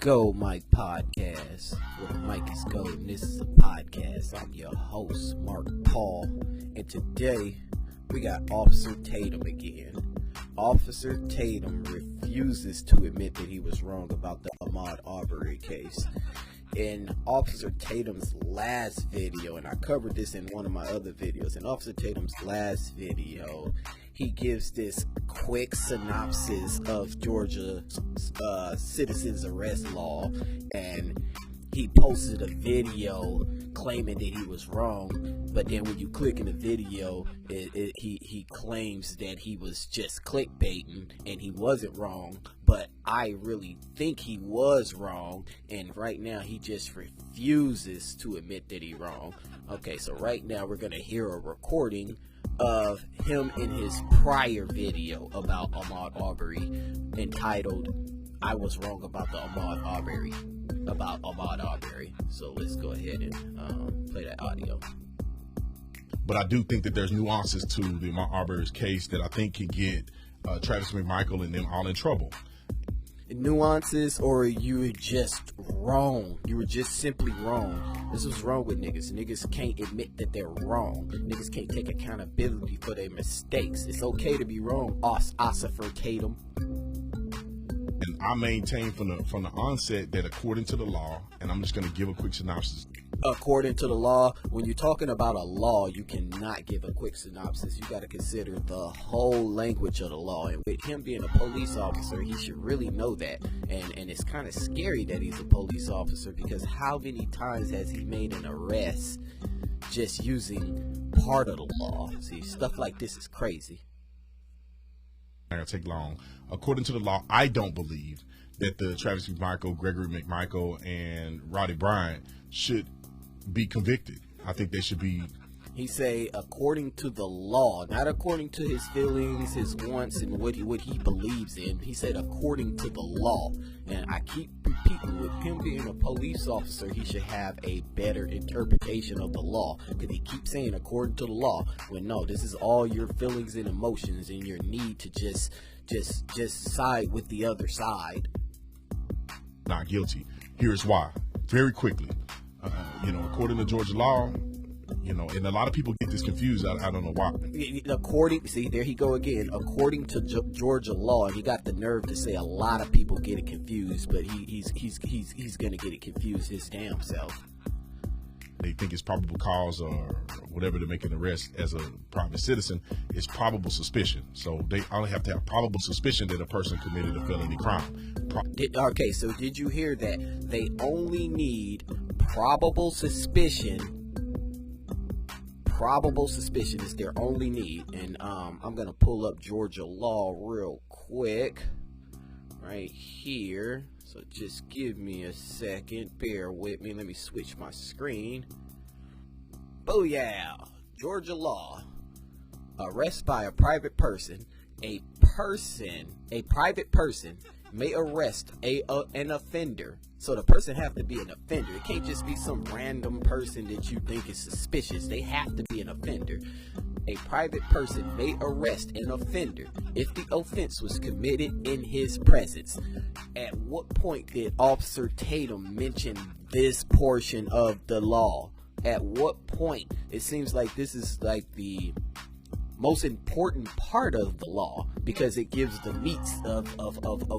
Go Mike Podcast, where the mic is go, and this is a podcast. I'm your host, Mark Paul, and today we got Officer Tatum again. Officer Tatum refuses to admit that he was wrong about the AHMAUD ARBERY case. In Officer Tatum's last video, and I covered this in one of my other videos, in Officer Tatum's last video, he gives this quick synopsis of Georgia's citizens arrest law, and he posted a video claiming that he was wrong, but then when you click in the video, he claims that he was just clickbaiting and he wasn't wrong, but I really think he was wrong, and right now he just refuses to admit that he's wrong. Okay, so right now we're gonna hear a recording of him in his prior video about AHMAUD ARBERY entitled "I Was Wrong About the AHMAUD ARBERY." About AHMAUD ARBERY. So let's go ahead and play that audio. But I do think that there's nuances to the AHMAUD ARBERY's case that I think can get Travis McMichael and them all in trouble. Nuances, or you were just wrong. You were just simply wrong. This is wrong with niggas. Niggas can't admit that they're wrong. Niggas can't take accountability for their mistakes. It's okay to be wrong, Officer Tatum. And I maintain from the onset that according to the law, and I'm just going to give a quick synopsis. According to the law, when you're talking about a law, you cannot give a quick synopsis. You got to consider the whole language of the law. And with him being a police officer, he should really know that. And it's kind of scary that he's a police officer, because how many times has he made an arrest just using part of the law? See, stuff like this is crazy. Not gonna take long. According to the law, I don't believe that the Travis McMichael, Gregory McMichael, and Roddy Bryant should be convicted. I think they should be. He say according to the law, not according to his feelings, his wants, and what he believes in. He said according to the law. And I keep repeating, with him being a police officer, he should have a better interpretation of the law, because he keeps saying according to the law, when no, this is all your feelings and emotions and your need to just side with the other side. Not guilty. Here's why. Very quickly. According to Georgia law, and a lot of people get this confused. I don't know why. See, there he go again. According to Georgia law, and he got the nerve to say a lot of people get it confused, but he's gonna get it confused his damn self. They think it's probable cause or whatever to make an arrest as a private citizen. It's probable suspicion. So they only have to have probable suspicion that a person committed a felony crime. Okay, so did you hear that? They only need probable suspicion. Probable suspicion is their only need. And I'm going to pull up Georgia law real quick right here. So just give me a second. Bear with me. Let me switch my screen. Booyah! Georgia law. Arrest by a private person. A private person may arrest an offender. So the person have to be an offender. It can't just be some random person that you think is suspicious. They have to be an offender. A private person may arrest an offender if the offense was committed in his presence. At what point did Officer Tatum mention this portion of the law? At what point? It seems like this is like the most important part of the law, because it gives the meats of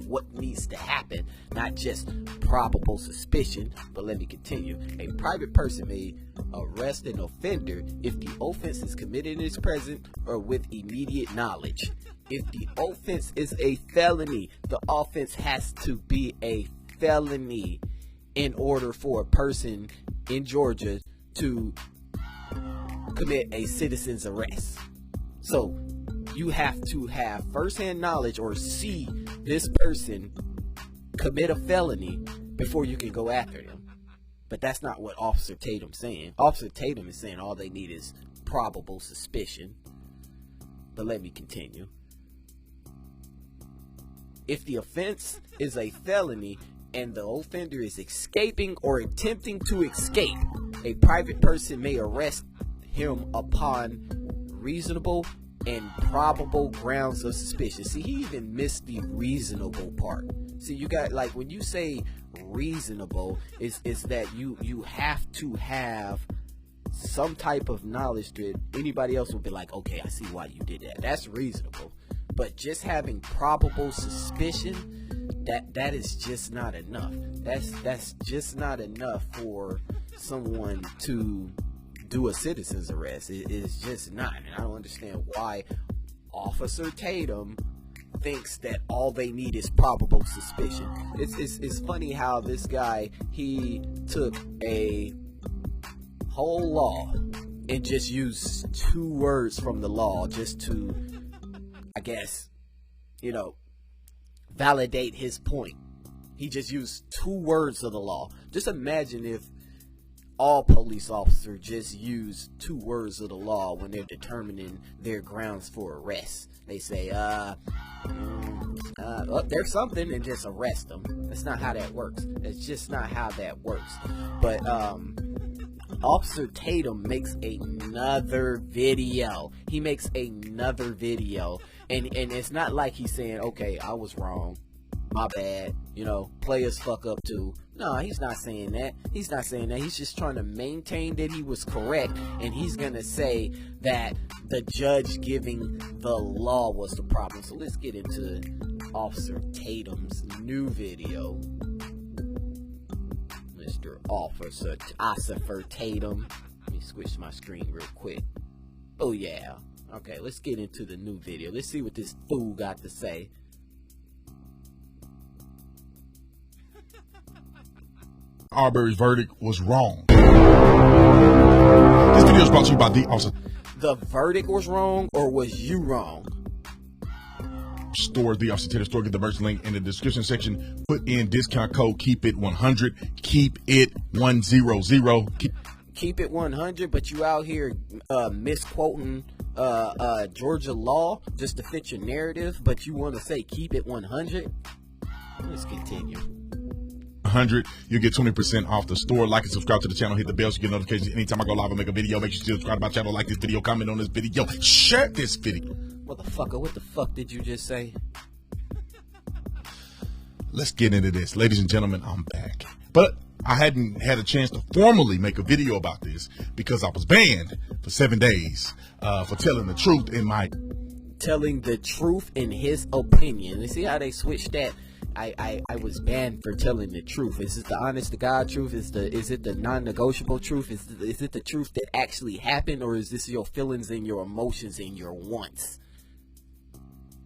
what needs to happen, not just probable suspicion. But let me continue. A private person may arrest an offender if the offense is committed in his presence or with immediate knowledge. If the offense is a felony, the offense has to be a felony in order for a person in Georgia to commit a citizen's arrest. So you have to have firsthand knowledge or see this person commit a felony before you can go after them. But that's not what Officer Tatum's saying. Officer Tatum is saying all they need is probable suspicion. But let me continue. If the offense is a felony and the offender is escaping or attempting to escape, a private person may arrest him upon reasonable and probable grounds of suspicion. See, he even missed the reasonable part. See, you got, like, when you say reasonable is that you have to have some type of knowledge that anybody else would be like, okay, I see why you did that. That's reasonable. But just having probable suspicion, that is just not enough. That's just not enough for someone to do a citizen's arrest. It's just not. And I don't understand why Officer Tatum thinks that all they need is probable suspicion. It's funny how this guy, he took a whole law and just used 2 words from the law just to, I guess, validate his point. He just used 2 words of the law. Just imagine if all police officers just use 2 words of the law when they're determining their grounds for arrest. They say, there's something, and just arrest them. That's not how that works. That's just not how that works. But Officer Tatum makes another video. He makes another video, and it's not like he's saying, okay, I was wrong, my bad, players fuck up too. No, he's not saying that. He's not saying that. He's just trying to maintain that he was correct, and he's gonna say that the judge giving the law was the problem. So let's get into Officer Tatum's new video. Mr. Officer Tatum. Let me switch my screen real quick. Oh yeah. Okay, let's get into the new video. Let's see what this fool got to say. Arbery's verdict was wrong. This video is brought to you by the officer. The verdict was wrong, or was you wrong? Store, the Officer Tatum store. Get the merch link in the description section. Put in discount code Keep It 100. Keep It 100. Keep it 100, but you out here misquoting Georgia law just to fit your narrative, but you want to say keep it 100? Let's continue. 100, you get 20% off the store. Like and subscribe to the channel, hit the bell so you get notifications anytime I go live and make a video. Make sure you subscribe to my channel, like this video, comment on this video, share this video. Motherfucker, what the fuck did you just say? Let's get into this. Ladies and gentlemen, I'm back. But I hadn't had a chance to formally make a video about this because I was banned for 7 days for telling the truth in my... Telling the truth in his opinion. You see how they switched that? I was banned for telling the truth. Is it the honest to God truth? Is it the non-negotiable truth? Is it the truth that actually happened, or is this your feelings and your emotions and your wants?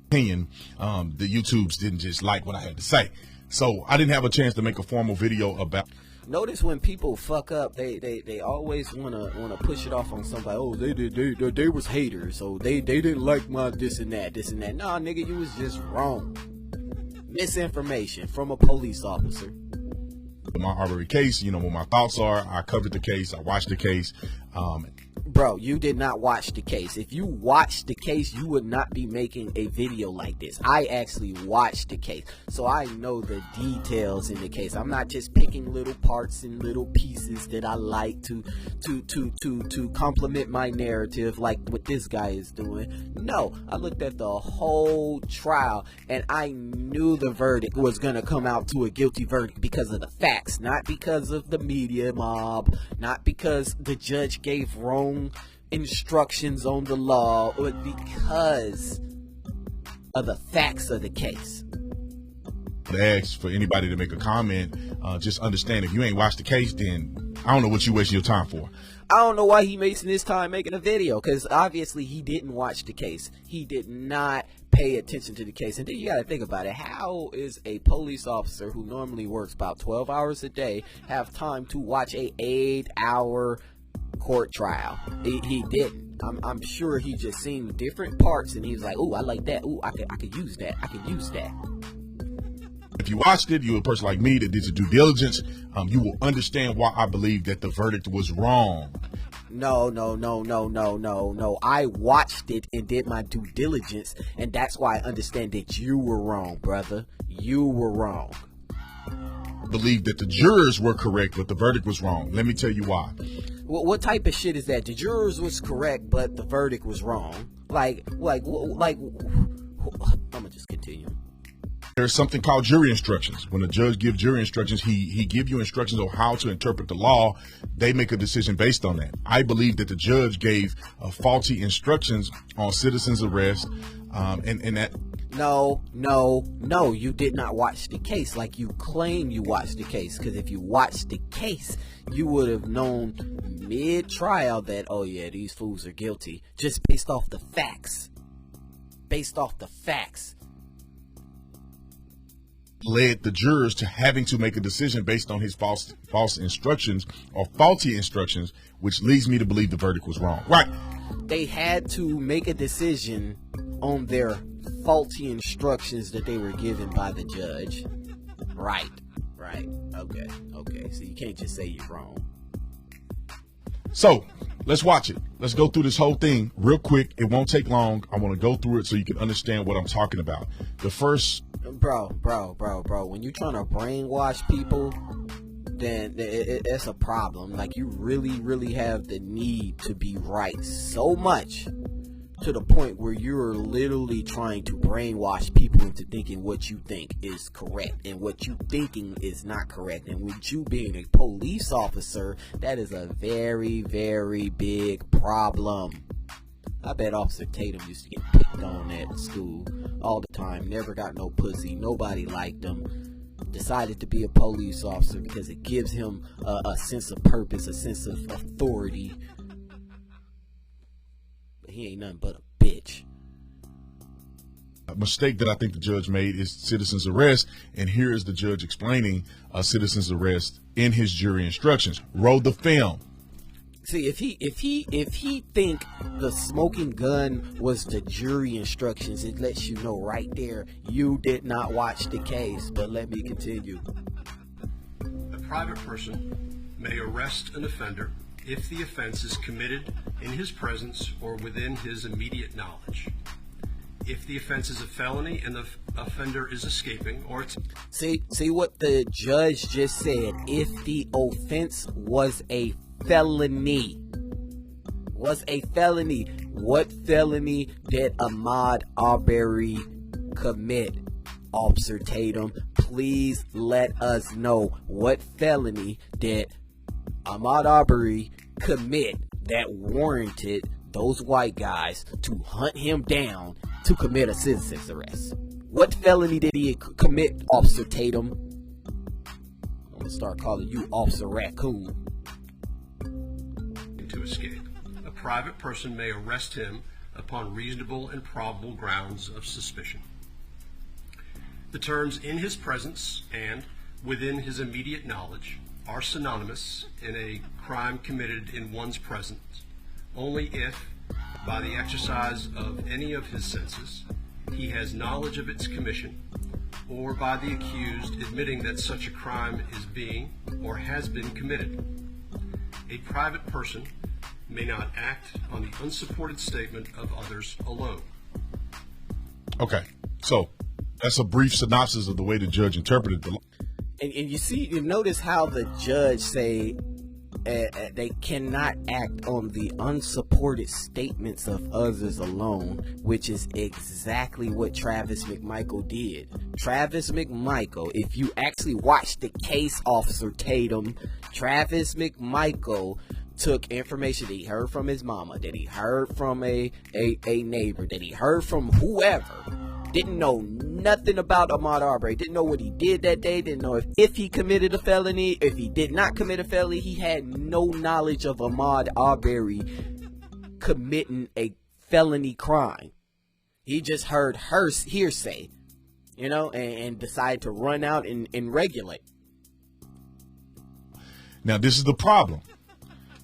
Opinion, the YouTubes didn't just like what I had to say, so I didn't have a chance to make a formal video about. Notice when people fuck up, they always wanna push it off on somebody. Oh, they was haters, so they didn't like my this and that. Nah, nigga, you was just wrong. Misinformation from a police officer. My Arbery case, what my thoughts are. I covered the case. I watched the case. Bro, you did not watch the case. If you watched the case, you would not be making a video like this. I actually watched the case, so I know the details in the case. I'm not just picking little parts and little pieces that I like to complement my narrative like what this guy is doing. No, I looked at the whole trial, and I knew the verdict was going to come out to a guilty verdict because of the facts, not because of the media mob, not because the judge gave wrong instructions on the law, but because of the facts of the case. I ask for anybody to make a comment. Just understand, if you ain't watched the case, then I don't know what you wasting your time for. I don't know why he wasting his time making a video, because obviously he didn't watch the case. He did not pay attention to the case. And then you got to think about it. How is a police officer who normally works about 12 hours a day have time to watch a 8-hour court trial? He didn't. I'm sure he just seen different parts and he's like, "Ooh, I like that. Ooh, I could use that. I could use that." If you watched it, you're a person like me that did your due diligence. You will understand why I believe that the verdict was wrong. No. I watched it and did my due diligence, and that's why I understand that you were wrong, brother. You were wrong. Believe that the jurors were correct, but the verdict was wrong. Let me tell you why. What type of shit is that? The jurors was correct, but the verdict was wrong. Like, I'm gonna just continue. There's something called jury instructions. When a judge gives jury instructions, he give you instructions on how to interpret the law. They make a decision based on that. I believe that the judge gave faulty instructions on citizens arrest, and that. No, you did not watch the case like you claim you watched the case. Because if you watched the case, you would have known mid-trial that, oh yeah, these fools are guilty, just based off the facts. Led the jurors to having to make a decision based on his false instructions or faulty instructions, which leads me to believe the verdict was wrong. Right. They had to make a decision on their faulty instructions that they were given by the judge. Right. Okay. So you can't just say you're wrong. So let's watch it. Let's go through this whole thing real quick. It won't take long. I want to go through it so you can understand what I'm talking about. The first. Bro. When you're trying to brainwash people, then it's a problem. Like, you really have the need to be right so much to the point where you're literally trying to brainwash people into thinking what you think is correct and what you thinking is not correct. And with you being a police officer, that is a very big problem. I bet Officer Tatum used to get picked on at school all the time. Never got no pussy. Nobody liked him. Decided to be a police officer because it gives him a sense of purpose, a sense of authority. But he ain't nothing but a bitch. A mistake that I think the judge made is citizen's arrest, and here is the judge explaining citizen's arrest in his jury instructions. Roll the film. See, if he think the smoking gun was the jury instructions, it lets you know right there you did not watch the case. But let me continue. A private person may arrest an offender if the offense is committed in his presence or within his immediate knowledge. If the offense is a felony and the offender is escaping, or it's... See what the judge just said. If the offense was a felony. What felony did AHMAUD ARBERY commit? Officer Tatum, please let us know what felony did AHMAUD ARBERY commit that warranted those white guys to hunt him down to commit a citizen's arrest. What felony did he commit, Officer Tatum? I'm gonna start calling you Officer Raccoon. To escape. A private person may arrest him upon reasonable and probable grounds of suspicion. The terms "in his presence" and "within his immediate knowledge" are synonymous in a crime committed in one's presence only if, by the exercise of any of his senses, he has knowledge of its commission, or by the accused admitting that such a crime is being or has been committed. A private person may not act on the unsupported statement of others alone. Okay, so that's a brief synopsis of the way the judge interpreted the law. And you notice how the judge say they cannot act on the unsupported statements of others alone, which is exactly what Travis McMichael did. Travis McMichael, if you actually watch the case, Officer Tatum, Travis McMichael took information that he heard from his mama, that he heard from a neighbor, that he heard from whoever. Didn't know nothing about AHMAUD ARBERY. Didn't know what he did that day. Didn't know if he committed a felony. If he did not commit a felony, he had no knowledge of AHMAUD ARBERY committing a felony crime. He just heard her hearsay, and decided to run out and regulate. Now, this is the problem.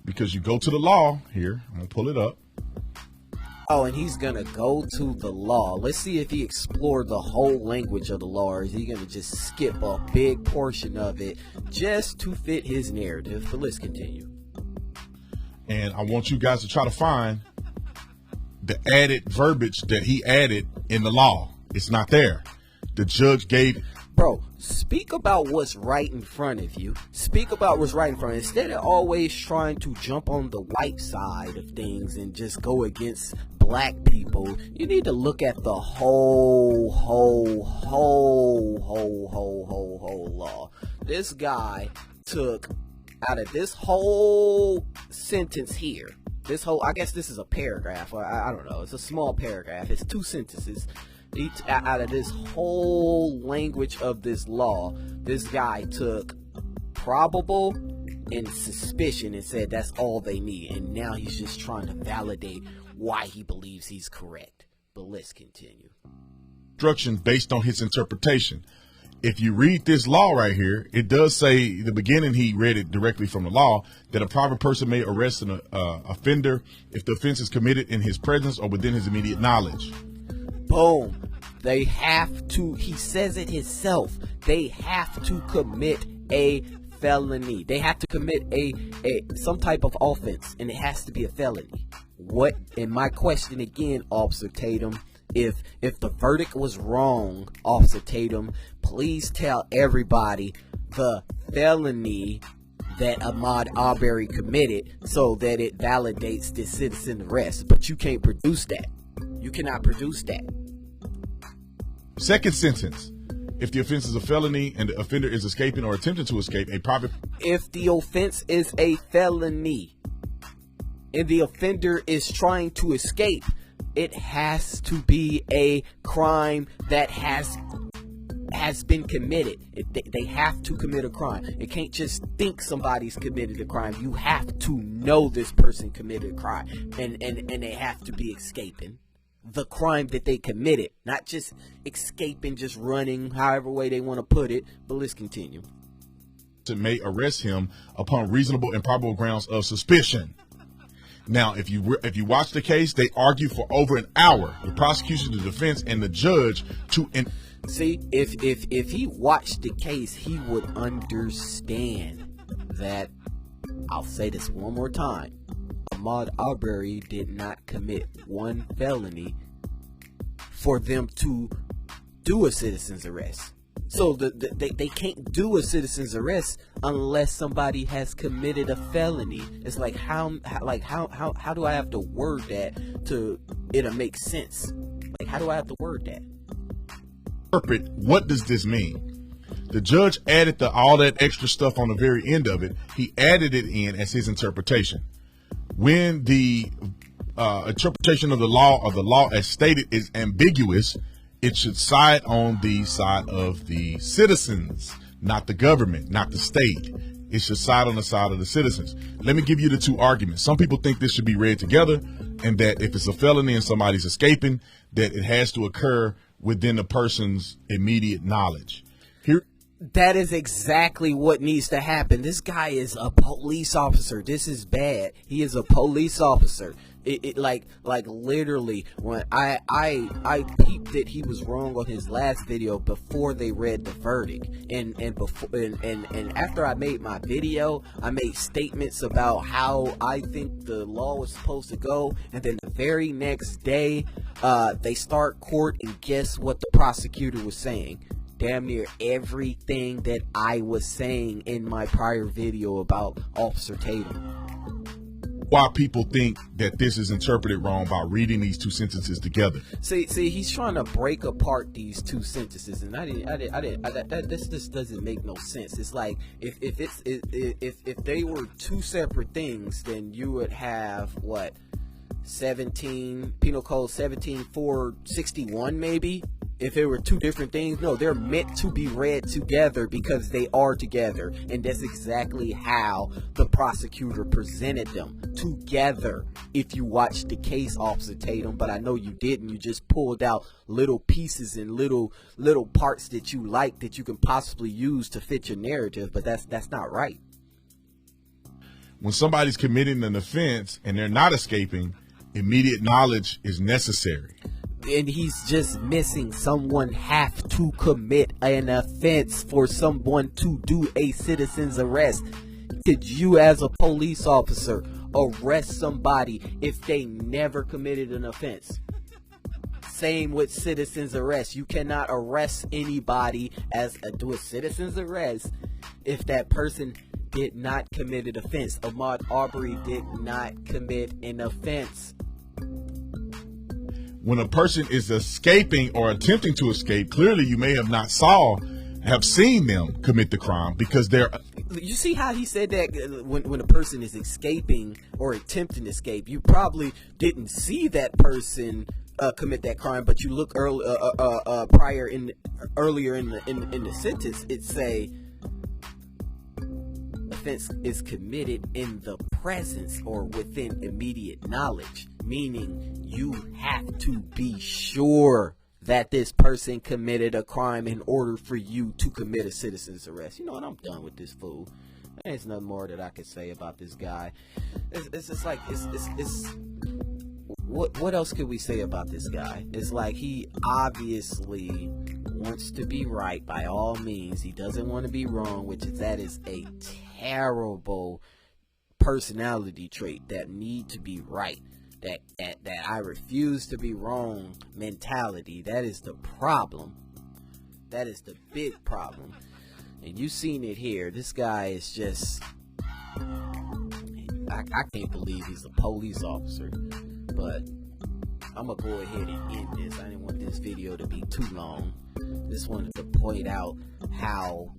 Because you go to the law here. I'm going to pull it up. Oh, and he's going to go to the law. Let's see if he explored the whole language of the law, or is he going to just skip a big portion of it just to fit his narrative. But let's continue. And I want you guys to try to find the added verbiage that he added in the law. It's not there. The judge gave... Bro, speak about what's right in front of you. Speak about what's right in front of you. Instead of always trying to jump on the white side of things and just go against black people, you need to look at the whole law. This guy took out of this whole sentence here, I guess this is a paragraph, or I don't know, it's a small paragraph, it's 2 sentences. Out of this whole language of this law, this guy took probable and suspicion and said that's all they need, and now he's just trying to validate why he believes he's correct. But let's continue. Instruction based on his interpretation. If you read this law right here, it does say, the beginning, he read it directly from the law, that a private person may arrest an offender if the offense is committed in his presence or within his immediate knowledge. Boom. They have to, he says it himself, they have to commit a felony. They have to commit some type of offense, and it has to be a felony. What, and my question again, Officer Tatum, if the verdict was wrong, Officer Tatum, please tell everybody the felony that AHMAUD ARBERY committed so that it validates this citizen arrest. But you can't produce that. You cannot produce that. Second sentence. If the offense is a felony and the offender is escaping or attempting to escape, a private... If the offense is a felony and the offender is trying to escape, it has to be a crime that has been committed. They have to commit a crime. It can't just think somebody's committed a crime. You have to know this person committed a crime, and they have to be escaping the crime that they committed, not just escaping, just running, however way they want to put it. But let's continue. May arrest him upon reasonable and probable grounds of suspicion. Now, if you watch the case, they argue for over an hour, the prosecution, the defense, and the judge to... See, if he watched the case, he would understand that, I'll say this one more time, AHMAUD ARBERY did not commit one felony for them to do a citizen's arrest. So they can't do a citizen's arrest unless somebody has committed a felony. It's like how do I have to word that to it'll make sense? Like, how do I have to word that? Interpret, what does this mean? The judge added all that extra stuff on the very end of it. He added it in as his interpretation. When the interpretation of the law as stated is ambiguous, it should side on the side of the citizens, not the government, not the state. It should side on the side of the citizens. Let me give you the 2 arguments. Some people think this should be read together, and that if it's a felony and somebody's escaping, that it has to occur within the person's immediate knowledge. That is exactly what needs to happen. This guy is a police officer. This is bad. He is a police officer. Like literally, when I peeped that he was wrong on his last video before they read the verdict, and after I made my video, I made statements about how I think the law was supposed to go, and then the very next day, they start court, and guess what the prosecutor was saying? Damn near everything that I was saying in my prior video about Officer Tatum. Why people think that this is interpreted wrong by reading these 2 sentences together. See, he's trying to break apart these 2 sentences, and this just doesn't make no sense. It's like if they were 2 separate things, then you would have what, 17 Penal Code 17461 maybe. If it were 2 different things, no, they're meant to be read together because they are together. And that's exactly how the prosecutor presented them, together. If you watched the case, Officer Tatum, but I know you didn't. You just pulled out little pieces and little parts that you like that you can possibly use to fit your narrative, but that's not right. When somebody's committing an offense and they're not escaping, immediate knowledge is necessary. And he's just missing. Someone have to commit an offense for someone to do a citizen's arrest. Did you, as a police officer, arrest somebody if they never committed an offense? Same with citizen's arrest. You cannot arrest anybody do a citizen's arrest if that person did not commit an offense. AHMAUD ARBERY did not commit an offense. When a person is escaping or attempting to escape, clearly you may have not have seen them commit the crime because they're. You see how he said that when a person is escaping or attempting to escape, you probably didn't see that person commit that crime, but you look earlier in the sentence, it say offense is committed in the presence or within immediate knowledge, meaning you have to be sure that this person committed a crime in order for you to commit a citizen's arrest. You know what? I'm done with this fool. There's nothing more that I could say about this guy. It's just like it's what else could we say about this guy? It's like he obviously wants to be right by all means. He doesn't want to be wrong, that is a terrible personality trait, that need to be right. That I refuse to be wrong mentality. That is the problem. That is the big problem. And you've seen it here. This guy is just, I can't believe he's a police officer. But I'm going to go ahead and end this. I didn't want this video to be too long. Just wanted to point out how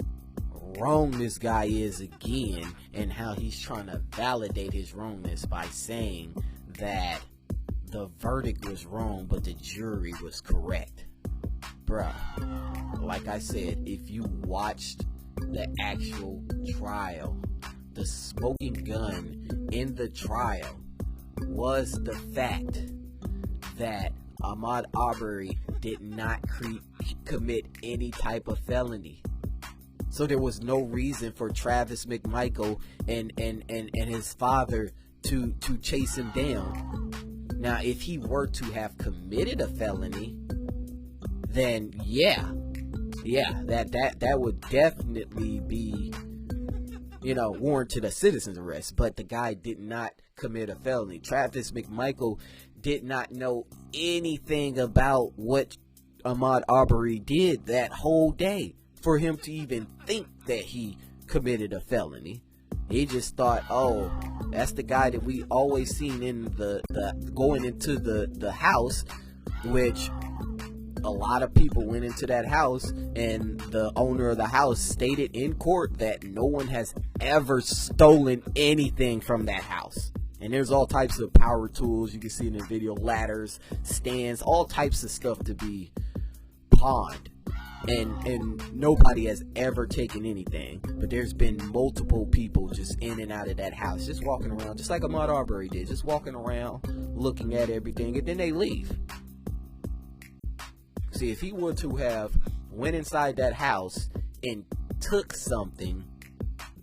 wrong this guy is again, and how he's trying to validate his wrongness by saying that the verdict was wrong but the jury was correct. Bruh, like I said, if you watched the actual trial, the smoking gun in the trial was the fact that AHMAUD Arbery did not commit any type of felony. So there was no reason for Travis McMichael and his father to chase him down. Now, if he were to have committed a felony, then yeah, that would definitely be, warranted a citizen's arrest. But the guy did not commit a felony. Travis McMichael did not know anything about what AHMAUD Arbery did that whole day for him to even think that he committed a felony. He just thought, oh, that's the guy that we always seen in the going into the house, which a lot of people went into that house, and the owner of the house stated in court that no one has ever stolen anything from that house. And there's all types of power tools, you can see in the video, ladders, stands, all types of stuff to be pawned. And nobody has ever taken anything, but there's been multiple people just in and out of that house, just walking around, just like AHMAUD Arbery did, just walking around, looking at everything, and then they leave. See, if he were to have went inside that house and took something,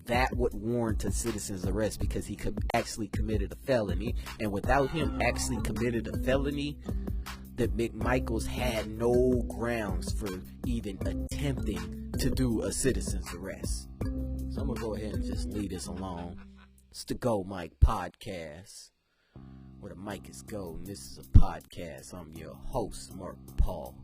that would warrant a citizen's arrest because he could actually committed a felony, and without him actually committed a felony, the McMichaels had no grounds for even attempting to do a citizen's arrest. So I'm going to go ahead and just leave this alone. It's the Go Mike Podcast, where the mic is go, and this is a podcast. I'm your host, Mark Paul.